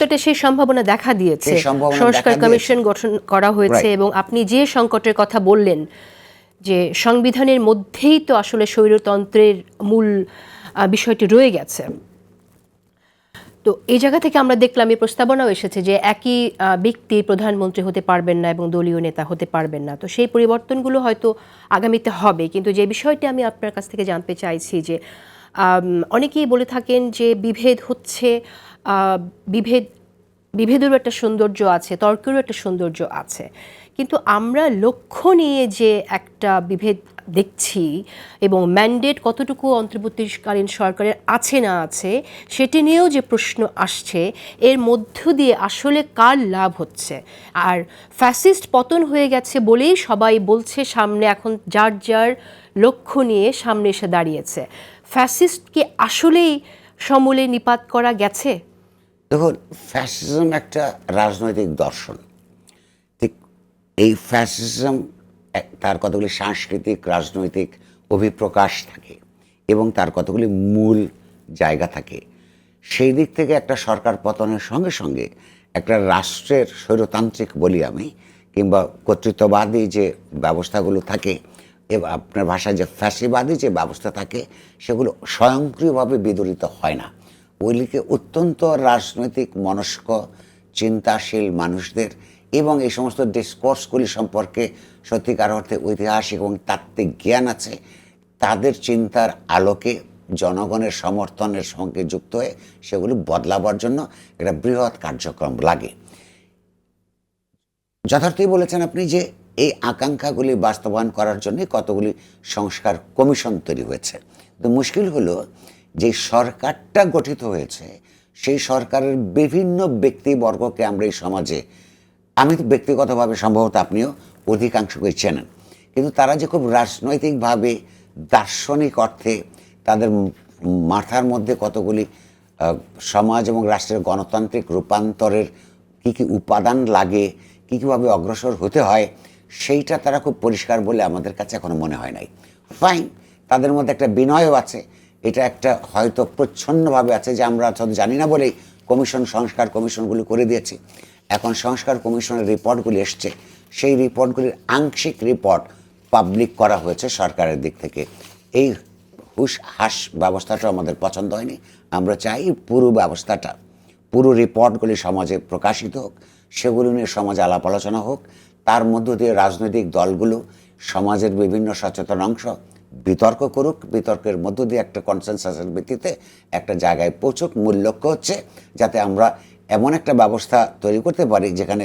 ভবিষ্যতে সেই সম্ভাবনা দেখা দিয়েছে, সংস্কার কমিশন গঠন করা হয়েছে এবং আপনি যে সংকটের কথা বললেন যে সংবিধানের মধ্যেই তো আসলে স্বৈরতন্ত্রের মূল বিষয়টি রয়ে গেছে। তো এই জায়গা থেকে আমরা দেখলাম এই প্রস্তাবনাও এসেছে যে একই ব্যক্তি প্রধানমন্ত্রী হতে পারবেন না এবং দলীয় নেতা হতে পারবেন না। তো সেই পরিবর্তনগুলো হয়তো আগামীতে হবে, কিন্তু যে বিষয়টি আমি আপনার কাছ থেকে জানতে চাইছি যে অনেকেই বলে থাকেন যে বিভেদ হচ্ছে বিভেদেরও একটা সৌন্দর্য আছে, তর্কেরও একটা সৌন্দর্য আছে, কিন্তু আমরা লক্ষ্য নিয়ে যে একটা বিভেদ দেখছি এবং ম্যান্ডেট কতটুকু অন্তর্বর্তীকালীন সরকারের আছে না আছে সেটি নিয়েও যে প্রশ্ন আসছে, এর মধ্য দিয়ে আসলে কার লাভ হচ্ছে? আর ফ্যাসিস্ট পতন হয়ে গেছে বলেই সবাই বলছে সামনে এখন যার যার লক্ষ্য নিয়ে সামনে এসে দাঁড়িয়েছে। ফ্যাসিস্ট কি আসলেই সমূলে নিপাত করা গেছে? দেখুন, ফ্যাসিজম একটা রাজনৈতিক দর্শন। ঠিক এই ফ্যাসিজম তার কতগুলি সাংস্কৃতিক রাজনৈতিক অভিপ্রকাশ থাকে এবং তার কতগুলি মূল জায়গা থাকে। সেই দিক থেকে একটা সরকার পতনের সঙ্গে সঙ্গে একটা রাষ্ট্রের স্বৈরতান্ত্রিক বলি আমি, কিংবা কর্তৃত্ববাদী যে ব্যবস্থাগুলো থাকে এবং আপনার ভাষায় যে ফ্যাসিবাদী যে ব্যবস্থা থাকে, সেগুলো স্বয়ংক্রিয়ভাবে বিদরিত হয় না। ওইদিকে অত্যন্ত রাজনৈতিক মনস্ক চিন্তাশীল মানুষদের এবং এই সমস্ত ডিসকোর্সগুলি সম্পর্কে সত্যিকার অর্থে ঐতিহাসিক এবং তাত্ত্বিক জ্ঞান আছে, তাদের চিন্তার আলোকে জনগণের সমর্থনের সঙ্গে যুক্ত হয়ে সেগুলি বদলাবার জন্য একটা বৃহৎ কার্যক্রম লাগে। যথার্থই বলেছেন আপনি যে এই আকাঙ্ক্ষাগুলি বাস্তবায়ন করার জন্য কতগুলি সংস্কার কমিশন তৈরি হয়েছে। তো মুশকিল হলো যে সরকারটা গঠিত হয়েছে, সেই সরকারের বিভিন্ন ব্যক্তিবর্গকে আমরা এই সমাজে, আমি তো ব্যক্তিগতভাবে সম্ভবত আপনিও অধিকাংশকে চেনেন, কিন্তু তারা যে খুব রাজনৈতিকভাবে দার্শনিক অর্থে তাদের মাথার মধ্যে কতগুলি সমাজ এবং রাষ্ট্রের গণতান্ত্রিক রূপান্তরের কী কী উপাদান লাগে, কীভাবে অগ্রসর হতে হয়, সেইটা তারা খুব পরিষ্কার বলে আমাদের কাছে এখনো মনে হয় নাই। ফাইন, তাদের মধ্যে একটা বিনয়ও আছে, এটা একটা হয়তো প্রচ্ছন্নভাবে আছে যে আমরা জানি না বলেই সংস্কার কমিশনগুলি করে দিয়েছি। এখন সংস্কার কমিশনের রিপোর্টগুলি এসছে, সেই রিপোর্টগুলির আংশিক রিপোর্ট পাবলিক করা হয়েছে সরকারের দিক থেকে। এই হুশ হাস ব্যবস্থাটা আমাদের পছন্দ হয়নি। আমরা চাই পুরো ব্যবস্থাটা, পুরো রিপোর্টগুলি সমাজে প্রকাশিত হোক, সেগুলো নিয়ে সমাজে আলাপ আলোচনা হোক, তার মধ্য দিয়ে রাজনৈতিক দলগুলো সমাজের বিভিন্ন সচেতন অংশ বিতর্ক করুক, বিতর্কের মধ্য দিয়ে একটা কনসেনসাসের ভিত্তিতে একটা জায়গায় পৌঁছুক। মূল লক্ষ্য হচ্ছে যাতে আমরা এমন একটা ব্যবস্থা তৈরি করতে পারি যেখানে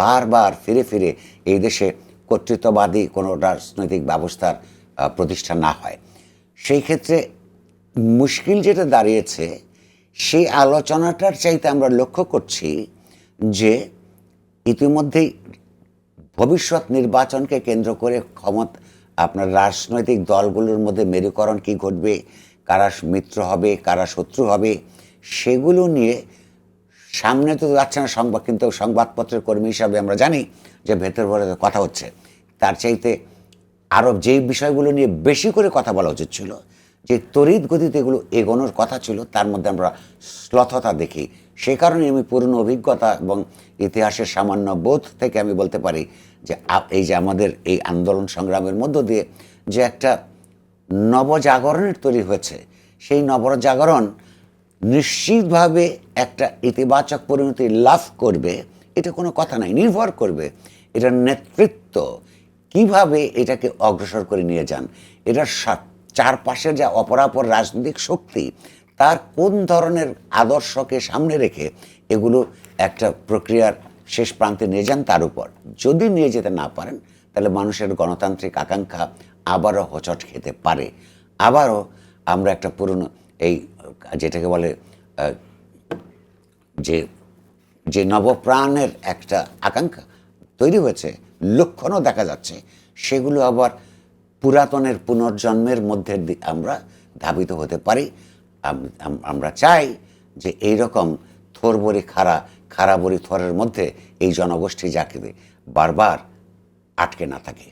বারবার ফিরে ফিরে এই দেশে কর্তৃত্ববাদী কোনো রাজনৈতিক ব্যবস্থার প্রতিষ্ঠা না হয়। সেই ক্ষেত্রে মুশকিল যেটা দাঁড়িয়েছে, সেই আলোচনাটার চাইতে আমরা লক্ষ্য করছি যে ইতিমধ্যেই ভবিষ্যৎ নির্বাচনকে কেন্দ্র করে আপনার রাজনৈতিক দলগুলোর মধ্যে মেরুকরণ কী ঘটবে, কারা মিত্র হবে কারা শত্রু হবে, সেগুলো নিয়ে সামনে তো যাচ্ছে না সংবাদ, কিন্তু সংবাদপত্রের কর্মী হিসাবে আমরা জানি যে ভেতর ভরে কথা হচ্ছে। তার চাইতে আরও যেই বিষয়গুলো নিয়ে বেশি করে কথা বলা উচিত ছিল, যে তড়িৎ গতিতে এগুলো এগোনোর কথা ছিল, তার মধ্যে আমরা শ্লথতা দেখি। সে কারণে আমি পুরনো অভিজ্ঞতা এবং ইতিহাসের সামান্য বোধ থেকে আমি বলতে পারি যে এই যে আমাদের এই আন্দোলন সংগ্রামের মধ্য দিয়ে যে একটা নবজাগরণের তৈরি হয়েছে, সেই নবজাগরণ নিশ্চিতভাবে একটা ইতিবাচক পরিণতি লাভ করবে, এটা কোনো কথা নাই। নির্ভর করবে এটার নেতৃত্ব কিভাবে এটাকে অগ্রসর করে নিয়ে যান, এটার চারপাশের যা অপরাপর রাজনৈতিক শক্তি তার কোন ধরনের আদর্শকে সামনে রেখে এগুলো একটা প্রক্রিয়ার শেষ প্রান্তে নিয়ে যান, তার উপর যদি নিয়ে যেতে না পারেন তাহলে মানুষের গণতান্ত্রিক আকাঙ্ক্ষা আবারও হোঁচট খেতে পারে। আবারও আমরা একটা পুরনো এই যেটাকে বলে যে নবপ্রাণের একটা আকাঙ্ক্ষা তৈরি হয়েছে, লক্ষণও দেখা যাচ্ছে, সেগুলো আবার পুরাতনের পুনর্জন্মের মধ্যে আমরা ধাবিত হতে পারি। আমরা চাই যে এইরকম থোরবরি খাড়া বড়ি থরের মধ্যে এই জনগোষ্ঠী যাকে বারবার আটকে না থাকে।